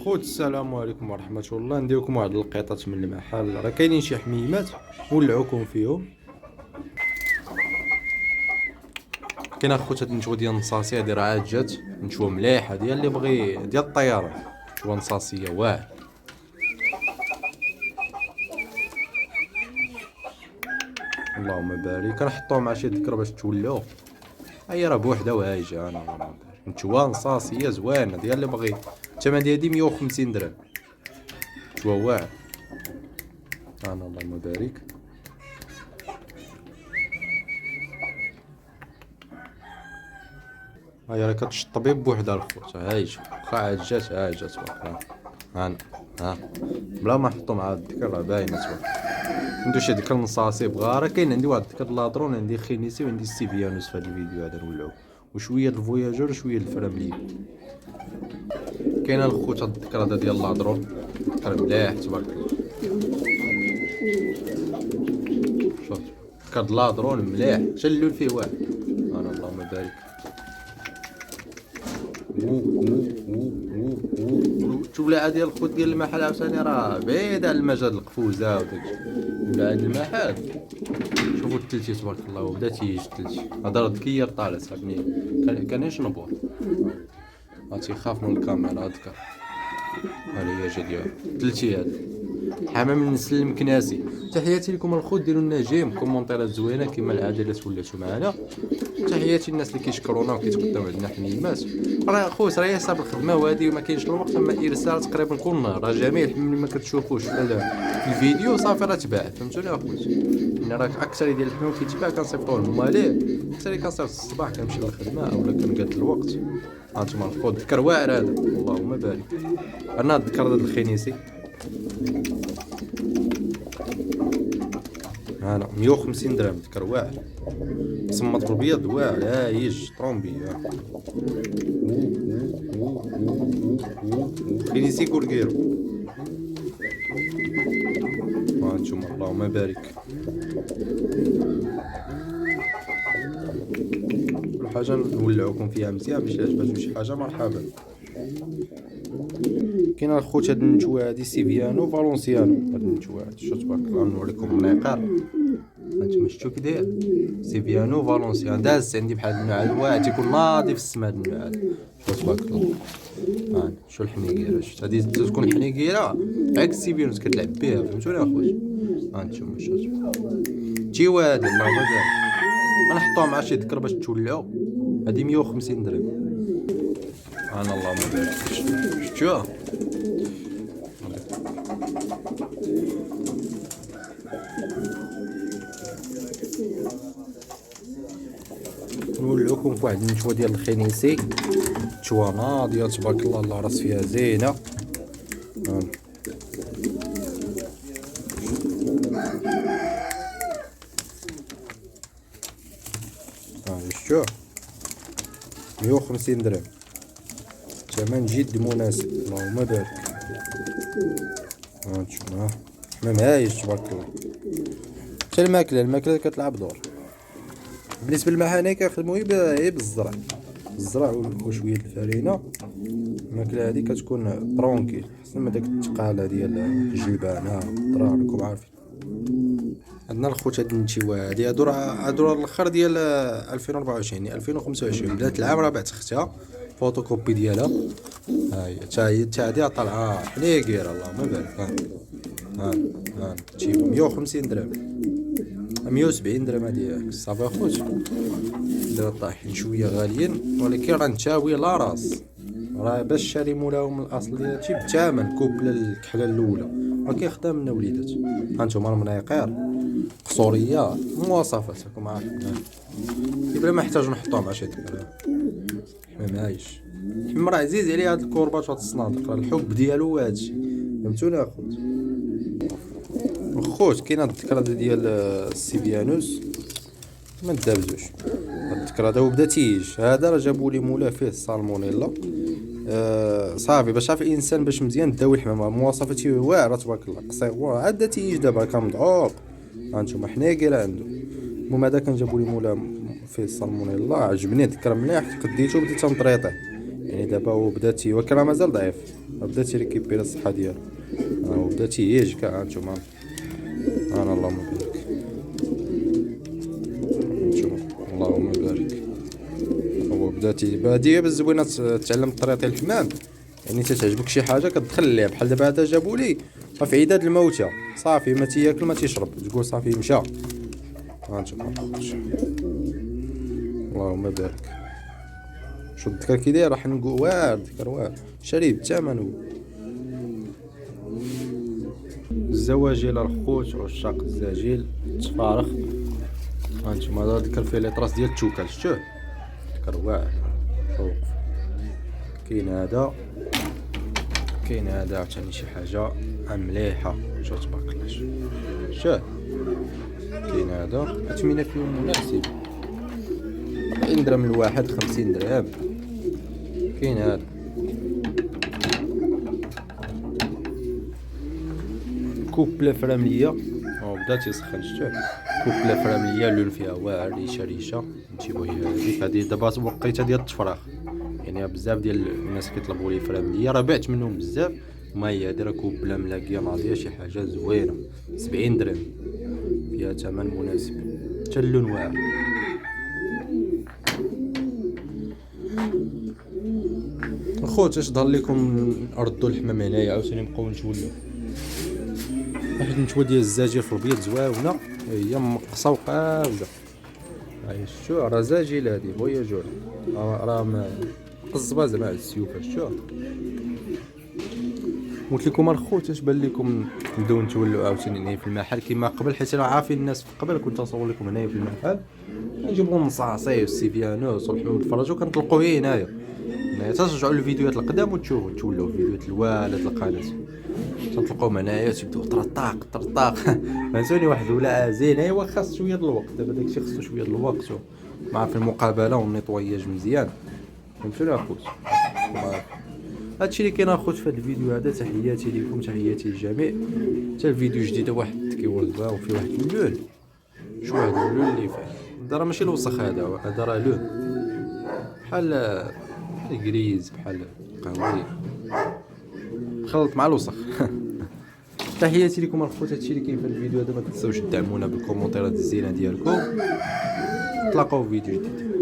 الخوت، السلام عليكم ورحمة الله. نديركم واحد القطط من المحل. راه كاينين شي حميمات ولعوكم فيهم. كاين اخوت هاد النشوه ديال النصاصيه هادي راه عاد جات نشوه مليحه ديال اللي بغي ديال الطيران. نشوه نصاصيه واعر. اللهم بارك. نحطوه مع شي ذكر باش تولوا. هي راه بوحده وهايجه. انا اللهم بارك. نشوه نصاصيه زوينه ديال اللي بغي. الثمن ديالها 150 درهم. نشوه واعر. انا اللهم بارك. هاي راه كتشطبي بوحدها الخوت. هايجه واخا عاد جات واخا. ها بلا ما نحطو مع الذكر راه باينه تبارك. ندير شي ذكر نصاصي بغا. راه كاين عندي واحد الذكر لاطرون، عندي خينيسي وعندي ستيفيانوس في هذا الفيديو هذا نولعو، وشويه الفواياجور وشويه الفراملي. كاين الخوت هاد الذكر هذا ديال لاطرون، ذكر مليح تبارك الله. شوف ذكر لاطرون مليح، شلول فيه واحد. انا اللهم بارك. شوف الولاعه ديال الخوت ديال المحل عاوتاني راه بعيد على المجال القفوزه وداكشي. الولاعه ديال المحل شوفوا التلتي تبارك الله، وبدا تيجي التلتي. هذا راه ذكيه طالع صاحبني، كان يشنبوه. تيخاف من الكاميرا هذاك. ها هي جا ديال التلتي هذا حمام من النسل المكناسي. تحياتي لكم الخوت، ديروا لنا جيم كومونتيرات زوينه كما العاده اللي تولاتوا معنا. تحياتي للناس اللي كيشكرونا وكيتقداو عندنا حميمات. راه خوت راه حساب الخدمه وهذه ما كاينش الوقت، اما ارسال تقريبا كل نهار. راه جميع ملي ما كتشوفوش في الفيديو صافي راه تباع. فهمتوني اخوت؟ يعني راه اكثر ديال الحمام كيتباع كنصيفطوه للماليه. اكثر كنصيفط الصباح كنمشي للخدمه اولا كنقاد الوقت. هانتوما الخوت ذكر واعر هذا. اللهم بارك. انا ذكر هذا الخنيسي هانا 150 درهم. ذكر واعر صمت بالبيض واعر. هايج طرومبي. خنيسي كوركيرو. هانتوما اللهم بارك. كل حاجه نولعوكم فيها مزيان باش عجباتو شي حاجه مرحبا. كاين الخوت هاد النتوه هادي سيفيانو فالونسيانو. هاد النتوه هادي شو تبارك الله. نوريكم النقار. هانتوما شفتو كي داير سيفيانو فالونسيانو. داز عندي بحال النوع هذا واعر تيكون ناضي في السما. هاد النوع هذا شو تبارك الله. ها شو الحنيقيره. شفت هادي تكون الحنيقيره عكس سيفيانو كتلعب بها. فهمتوني اخويا؟ هانتوما شفتو تيوا هادي. اللهم بارك. غنحطوها مع شي ذكر باش تولعو. هادي 150 درهم. انا اللهم بارك. شفتوها نولعوكم في واحد النشوه ديال الخنيسي. نشوه ناضيه تبارك الله. الله راس فيها زينه. شفتوه 150 درهم. ثمن جد مناسب. اللهم بارك. هانتوما حمام هايج تبارك الله. حتى الماكله كتلعب دور. بالنسبه للمحاني كيخدموا غير بالزرع وشويه الفرينه. الماكله هذه كتكون طرونكيل احسن من داك الثقاله ديال الجلبانه الضرار. راكم عارفين. عندنا الخوت هاد النتيوه هادي هادو راه الاخر ديال 2024 2025. بدات العام راه بعت اختها فوتوكوبي ديالها. ها هي حتى هادي طالعه حنيقيره. اللهم بارك. ها تجيب 150 درهم 170 درهم. هادي صافي اخوت. دابا طايحين شويه غاليين ولكن راه نتاوي لا راس. راه باش شاري مولاهم الاصل ديال هادشي بثمن كوبله الكحله الاولى. ولكن خدام لنا وليدات. هانتوما المناقير قصوريه مواصفات راكم عارفين. بلا ما نحتاجو نحطوها مع شي ذكر. حمام عايش. حمام راه عزيز عليه هاد الكوربات وهاد الصناديق. راه الحب ديالو هادشي. فهمتوني اخوت؟ خوت كاين هاد الذكر ديال السيفيانوس ما ندابزوش. هاد الذكر هذا وبدا تيج. هذا راه جابوا لي مولاه فيه السالمونيلا. صافي باش عارف الانسان باش مزيان داوي الحمام. مواصفاته واعره تبارك الله. قصير عاد تيج دابا كمضعوف. هانتوما حنيقيره عنده. المهم هذا كان جابوا لي مولاه فيه السالمونيلا. عجبني ذكر مليح. قديتو بديت نطريطيه. يعني دابا هو بداتي ولكن راه مازال ضعيف، بداتي ريكيبيري الصحة ديالو، هو بداتي يهج هانتوما، انا اللهم بارك، نشوف اللهم بارك. هو بداتي بادية بالزوينة تعلم طريقة الحمام، يعني تتعجبك شي حاجة كتدخل ليها، بحال دابا هذا جابولي في عداد الموتى صافي، ما تياكل ما تيشرب، تقول صافي مشى. هانتوما اللهم بارك. شو الذكر كي داير راح نقول واعر ذكر واعر، شاريه بالثمن هو. الزواجيل الخوت عشاق الزاجيل تفارخ. هانتوما هذا ذكر فيه ليطراس ديال التوكل، شتوه ذكر واعر فوق. كاين هذا عاوتاني شي حاجة مليحة، شوف تبارك الله، شوف كاين هذا الثمنة فيهم مناسب، 40 درهم الواحد، 50 درهم. كاين هذا كوب بلا فراملية، هو بدا تيسخن، شتوه كوب بلا فراملية، اللون فيها واعر، ريشة نجيبو هي هذه دابا وقيتها ديال التفراخ، يعني بزاف ديال الناس كيطلبوا لي فراملية، راه بعت منهم بزاف. ما هي هادي راه كوب بلا ملاقيه ناضيه، شي حاجه زوينه، 70 درهم، فيها ثمن مناسب، حتى اللون واعر. الخوت اش ظهر لكم نردوا الحمام هنايا عاوتاني نبقاو نتولوا واحد النتوه ديال الزاجير في البيض زواونه، هي مقصه وقاوده، هاي شتو راه زاجيل هادي فواياجور، راه قصبه زعما على السيوف، شتو قلت لكم الخوت اش بان لكم نبداو نتولوا عاوتاني هنا في المحل كيما قبل، حيت راه عارفين الناس في قبل كنت نصور لكم هنايا في المحل، نجيبوا المصاصي والسيفيانوس والحمام الفراج وكنطلقوا هي هنايا ترجعوا للفيديوهات القدام وتشوفوا تولوا فيديوهات الوالد القناه، تنطلقوهم هنايا تبداو طرطاق فهمتوني، واحد ولا زين، ايوا خاص شويه د الوقت، دابا داكشي خصو شويه د الوقت مع في المقابله والنيطواياج مزيان، فهمتوني اخوت. هادشي اللي كاين اخوت في هذا الفيديو هذا، تحياتي لكم، تحياتي للجميع. حتى الفيديو جديد واحد كيولد وفي واحد اللون، شو هذا اللون اللي فيه، هذا راه ماشي الوسخ، هذا راه لون بحال كريز، بحال قهوي خلط مع الوسخ تحياتي لكم الخوت، هادشي اللي كاين في الفيديو هذا، ما تنساوش تدعمونا بالكومونتيرات الزينه ديالكم، نتلاقاو في فيديو جديد.